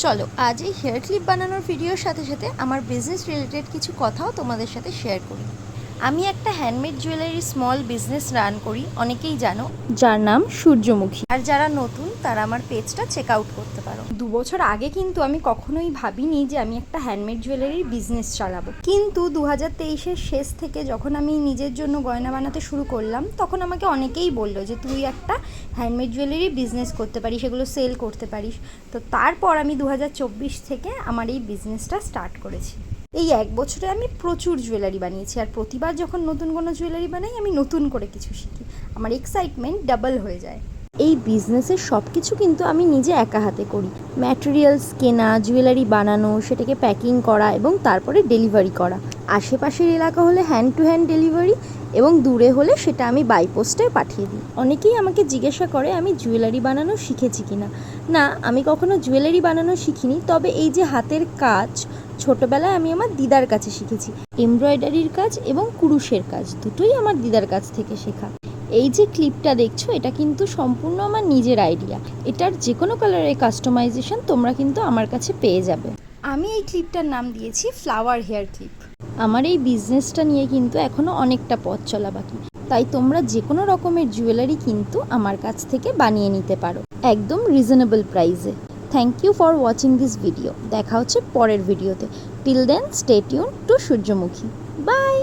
চলো আজ এই হেয়ার ক্লিপ বানানোর ভিডিওর সাথে সাথে আমার বিজনেস রিলেটেড কিছু কথাও তোমাদের সাথে শেয়ার করি। আমি একটা handmade jewellery small business run করি, অনেকেই জানো, যার নাম সূর্যমুখী। আর যারা নতুন তারা আমার পেজটা চেক আউট করতে পারো। 2 বছর আগে কিন্তু আমি কখনোই ভাবিনি যে আমি একটা হ্যান্ডমেড জুয়েলারির বিজনেস চালাবো, কিন্তু 2023-এর শেষ থেকে যখন আমি নিজের জন্য গয়না বানাতে শুরু করলাম তখন আমাকে অনেকেই বললো যে তুই একটা হ্যান্ডমেড জুয়েলারি বিজনেস করতে পারিস, এগুলো সেল করতে পারিস। তো তারপর আমি 2024 থেকে আমার এই বিজনেসটা স্টার্ট করেছি। এই 1 বছরে আমি প্রচুর জুয়েলারি বানিয়েছি, আর প্রতিবার যখন নতুন কোনো জুয়েলারি বানাই আমি নতুন করে কিছু শিখি, আমার এক্সাইটমেন্ট ডাবল হয়ে যায়। এই বিজনেসের সব কিছু কিন্তু আমি নিজে একা হাতে করি। ম্যাটেরিয়ালস কেনা, জুয়েলারি বানানো, সেটাকে প্যাকিং করা এবং তারপরে ডেলিভারি করা। আশেপাশের এলাকা হলে হ্যান্ড টু হ্যান্ড ডেলিভারি, এবং দূরে হলে সেটা আমি বাই পোস্টে পাঠিয়ে দিই। অনেকেই আমাকে জিজ্ঞাসা করে আমি জুয়েলারি বানানো শিখেছি কিনা। না, আমি কখনো জুয়েলারি বানানো শিখিনি, তবে এই যে হাতের কাজ ছোটোবেলায় আমি আমার দিদার কাছে শিখেছি। এমব্রয়ডারির কাজ এবং কুরুশের কাজ দুটোই আমার দিদার কাছ থেকে শেখা। এই যে ক্লিপটা দেখছো, এটা কিন্তু সম্পূর্ণ আমার নিজের আইডিয়া। এটার যে কোনো কালারের কাস্টমাইজেশন তোমরা কিন্তু আমার কাছে পেয়ে যাবে। আমি এই ক্লিপটার নাম দিয়েছি ফ্লাওয়ার হেয়ার ক্লিপ। আমার এই বিজনেসটা নিয়ে কিন্তু এখনও অনেকটা পথ চলা বাকি, তাই তোমরা যে কোনো রকমের জুয়েলারি কিন্তু আমার কাছ থেকে বানিয়ে নিতে পারো একদম রিজনেবল প্রাইসে। Thank you for watching this video. দেখা হচ্ছে পরের ভিডিওতে। Till then stay tuned to Surjomukhi. By.